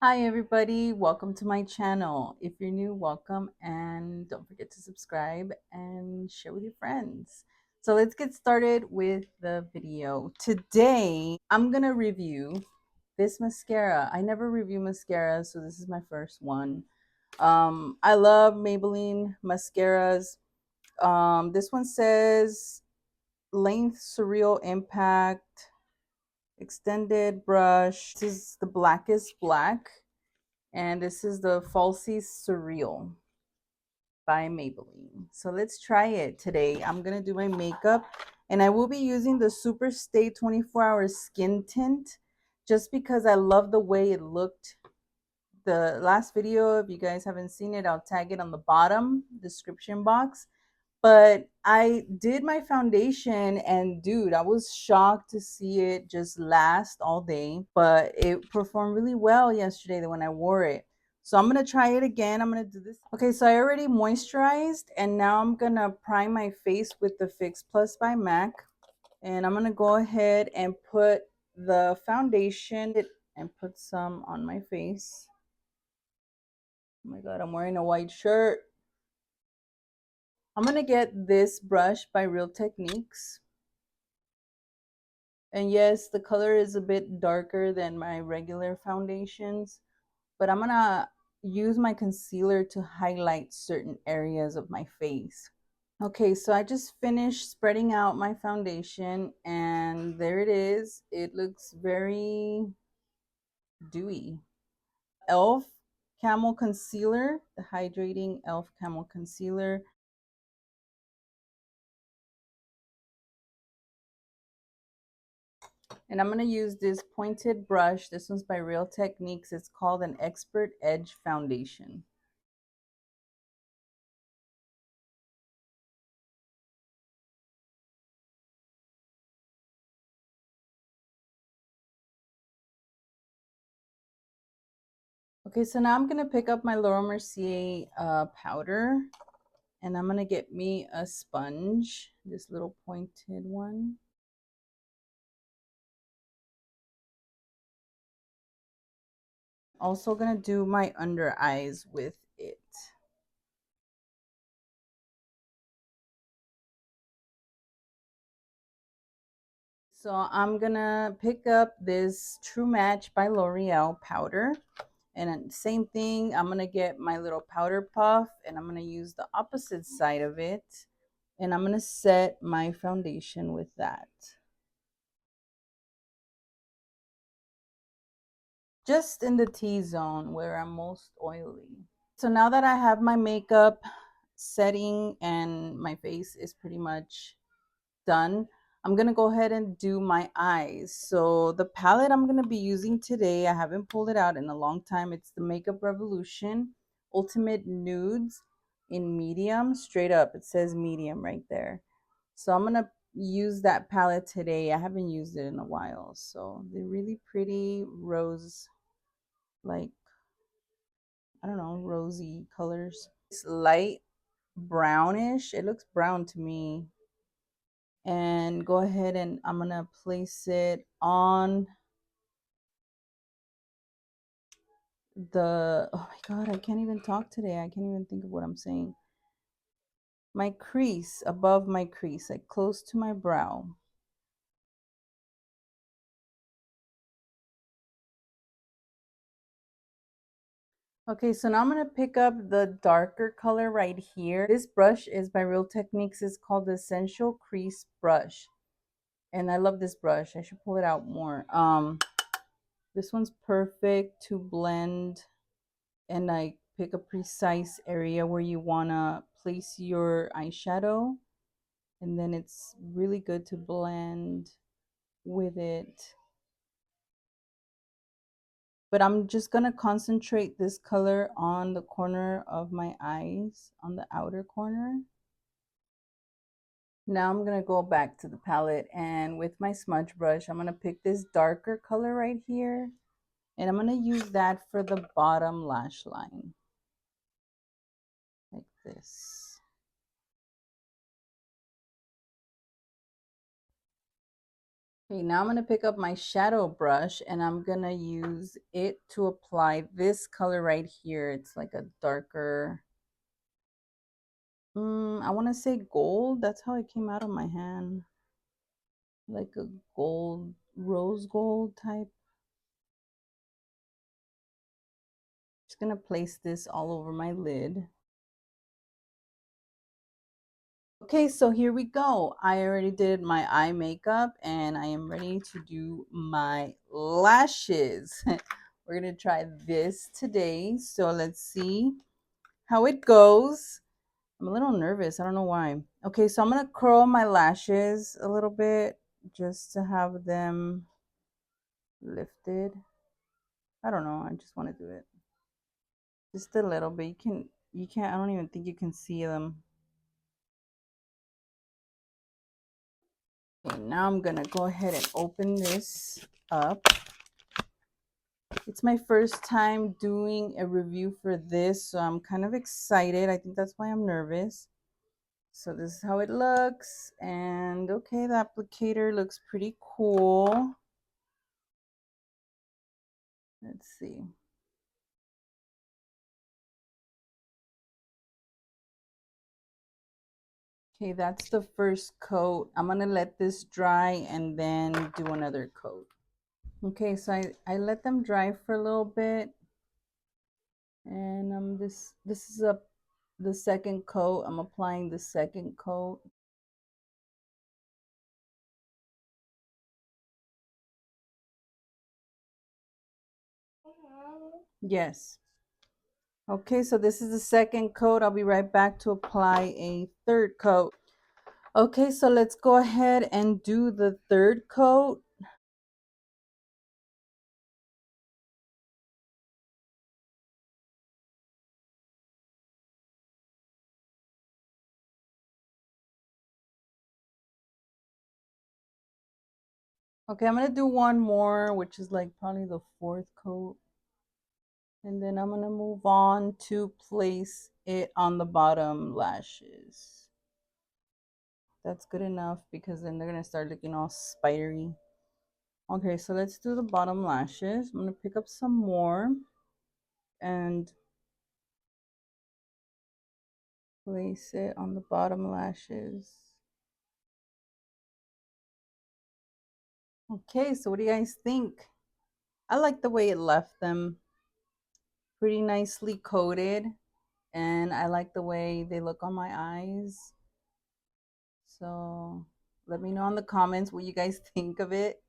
Hi everybody, welcome to my channel. If you're new, welcome, and don't forget to subscribe and share with your friends. So let's get started with the video. Today, I'm gonna review this mascara. I never review mascara, so this is my first one. I love Maybelline mascaras. This one says Length Surreal Impact Extended Brush. This is the blackest black. And this is the Falsies Surreal by Maybelline. So let's try it today. I'm going to do my makeup and I will be using the Super Stay 24-Hour Skin Tint just because I love the way it looked. The last video, if you guys haven't seen it, I'll tag it on the bottom description box. But I did my foundation and dude, I was shocked to see it just last all day, but it performed really well yesterday when I wore it. So I'm going to try it again. I'm going to do this. Okay, so I already moisturized and now I'm going to prime my face with the Fix Plus by MAC. And I'm going to go ahead and put the foundation and put some on my face. Oh my God, I'm wearing a white shirt. I'm going to get this brush by Real Techniques. And yes, the color is a bit darker than my regular foundations, but I'm gonna use my concealer to highlight certain areas of my face. Okay, so I just finished spreading out my foundation and there it is. It looks very dewy. e.l.f. Camel Concealer, the Hydrating e.l.f. Camel Concealer. And I'm going to use this pointed brush. This one's by Real Techniques. It's called an Expert Edge Foundation. Okay, so now I'm going to pick up my Laura Mercier powder. And I'm going to get me a sponge. This little pointed one. Also going to do my under eyes with it. So I'm gonna pick up this True Match by L'Oreal powder. And same thing, I'm gonna get my little powder puff and I'm gonna use the opposite side of it. And I'm gonna set my foundation with that. Just in the T-zone where I'm most oily. So now that I have my makeup setting and my face is pretty much done, I'm gonna go ahead and do my eyes. So the palette I'm gonna be using today, I haven't pulled it out in a long time. It's the Makeup Revolution Ultimate Nudes in medium. Straight up, it says medium right there. So I'm gonna use that palette today. I haven't used it in a while. So they're really pretty rose, like, I don't know, rosy colors. It's light brownish. It looks brown to me. And go ahead and I'm gonna place it on the, oh my God, I can't even talk today. I can't even think of what I'm saying. My crease, above my crease, like close to my brow. Okay, so now I'm gonna pick up the darker color right here. This brush is by Real Techniques. It's called the Essential Crease Brush. And I love this brush. I should pull it out more. This one's perfect to blend and like pick a precise area where you want to place your eyeshadow, and then it's really good to blend with it. But I'm just going to concentrate this color on the corner of my eyes, on the outer corner. Now I'm going to go back to the palette, and with my smudge brush I'm going to pick this darker color right here, and I'm going to use that for the bottom lash line, like this. Okay, now I'm going to pick up my shadow brush and I'm going to use it to apply this color right here. It's like a darker, I want to say gold. That's how it came out of my hand. Like a gold, rose gold type. Just going to place this all over my lid. Okay, so here we go. I already did my eye makeup and I am ready to do my lashes. We're going to try this today. So let's see how it goes. I'm a little nervous. I don't know why. Okay, so I'm going to curl my lashes a little bit just to have them lifted. I don't know. I just want to do it. Just a little bit. You can't, I don't even think you can see them. Okay, now I'm going to go ahead and open this up. It's my first time doing a review for this, so I'm kind of excited. I think that's why I'm nervous. So this is how it looks. And okay, the applicator looks pretty cool. Let's see. Okay, that's the first coat. I'm gonna let this dry and then do another coat. Okay, so I let them dry for a little bit. And this is the second coat. I'm applying the second coat. Yes. Okay, so this is the second coat. I'll be right back to apply a third coat. Okay, so let's go ahead and do the third coat. Okay, I'm gonna do one more, which is like probably the fourth coat. And then I'm gonna move on to place it on the bottom lashes. That's good enough because then they're gonna start looking all spidery. Okay, so let's do the bottom lashes. I'm gonna pick up some more and place it on the bottom lashes. Okay, so what do you guys think? I like the way it left them pretty nicely coated, and I like the way they look on my eyes. So let me know in the comments what you guys think of it.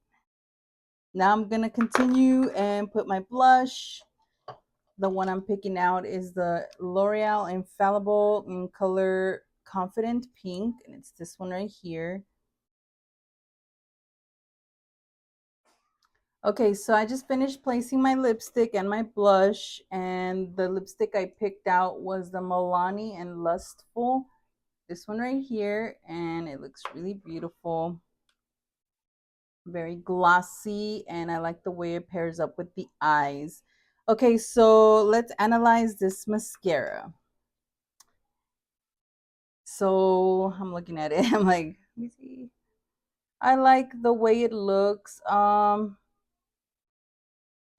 Now I'm gonna continue and put my blush. The one I'm picking out is the L'Oreal Infallible in color Confident Pink, and it's this one right here. Okay, so I just finished placing my lipstick and my blush, and the lipstick I picked out was the Milani and Lustful. This one right here, and it looks really beautiful. Very glossy, and I like the way it pairs up with the eyes. Okay, so let's analyze this mascara. So I'm looking at it. I'm like, let me see. I like the way it looks.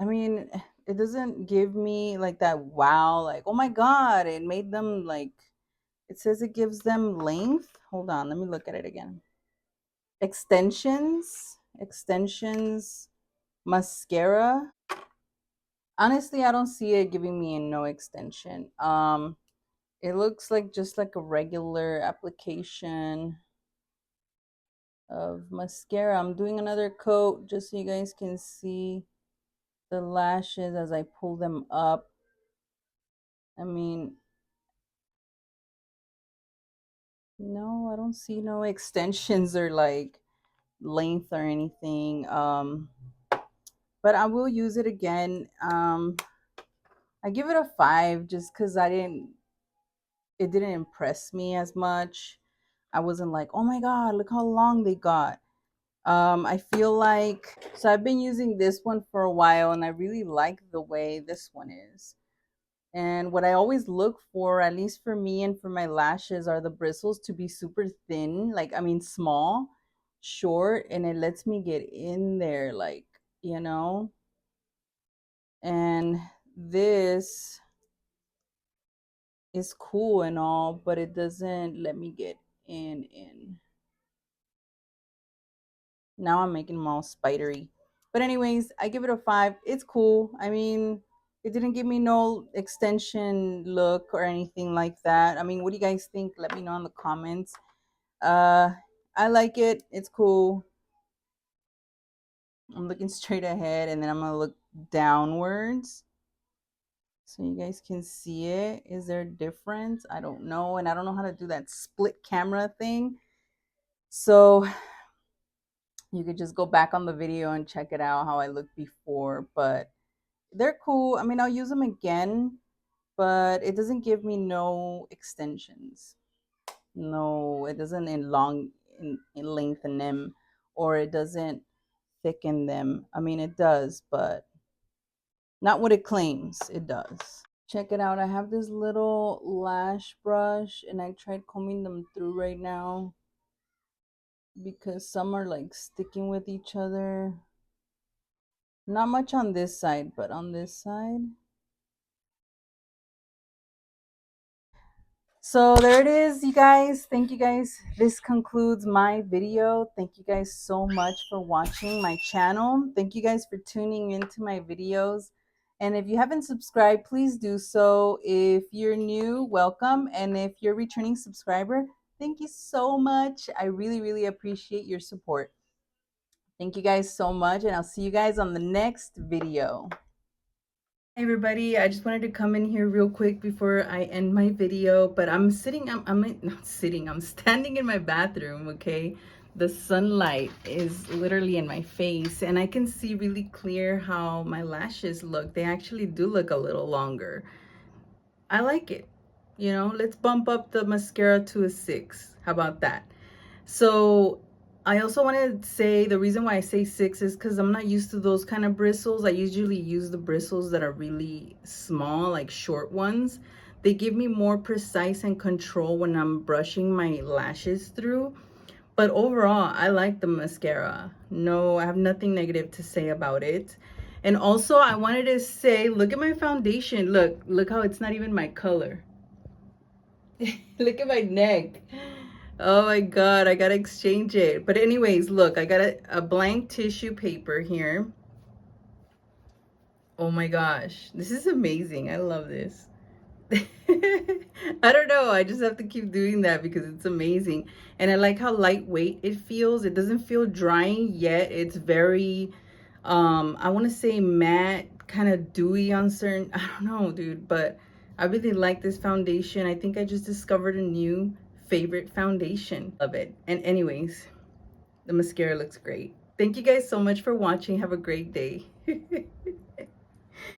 I mean, it doesn't give me like that wow, like, oh my God, it made them like, it says it gives them length. Hold on, let me look at it again. Extensions, mascara. Honestly, I don't see it giving me a no extension. It looks like just like a regular application of mascara. I'm doing another coat just so you guys can see the lashes as I pull them up. I mean, no, I don't see no extensions or like length or anything. But I will use it again. I give it a 5 just because it didn't impress me as much. I wasn't like, oh my God, look how long they got. I feel like, so I've been using this one for a while and I really like the way this one is. And what I always look for, at least for me and for my lashes, are the bristles to be super thin, like, I mean, small, short and it lets me get in there, like, you know. And this is cool and all, but it doesn't let me get in. Now I'm making them all spidery. But anyways, I give it a 5. It's cool. I mean, it didn't give me no extension look or anything like that. I mean, what do you guys think? Let me know in the comments. Uh, I like it. It's cool. I'm looking straight ahead and then I'm gonna look downwards so you guys can see it. Is there a difference? I don't know, and I don't know how to do that split camera thing. So you could just go back on the video and check it out how I looked before, but they're cool. I mean, I'll use them again, but it doesn't give me no extensions. No, it doesn't in lengthen them, or it doesn't thicken them. I mean, it does, but not what it claims it does. Check it out. I have this little lash brush and I tried combing them through right now because some are like sticking with each other. Not much on this side, but on this side. So there it is, you guys. Thank you guys. This concludes my video. Thank you guys so much for watching my channel. Thank you guys for tuning into my videos. And if you haven't subscribed, please do so. If you're new, welcome. And if you're a returning subscriber, thank you so much. I really, really appreciate your support. Thank you guys so much. And I'll see you guys on the next video. Hey everybody, I just wanted to come in here real quick before I end my video, but I'm not sitting, I'm standing in my bathroom, okay? The sunlight is literally in my face and I can see really clear how my lashes look. They actually do look a little longer. I like it. You know, let's bump up the mascara to a 6. How about that? So I also want to say the reason why I say 6 is because I'm not used to those kind of bristles. I usually use the bristles that are really small, like short ones. They give me more precise and control when I'm brushing my lashes through. But overall, I like the mascara. No, I have nothing negative to say about it. And also, I wanted to say, look at my foundation. Look how it's not even my color. Look at my neck. Oh my god, I gotta exchange it. But anyways, look, I got a blank tissue paper here. Oh my gosh, this is amazing. I love this. I don't know, I just have to keep doing that because it's amazing. And I like how lightweight it feels. It doesn't feel drying yet. It's very I want to say matte, kind of dewy on certain, I don't know, dude, but I really like this foundation. I think I just discovered a new favorite foundation. Love it. And anyways, the mascara looks great. Thank you guys so much for watching. Have a great day.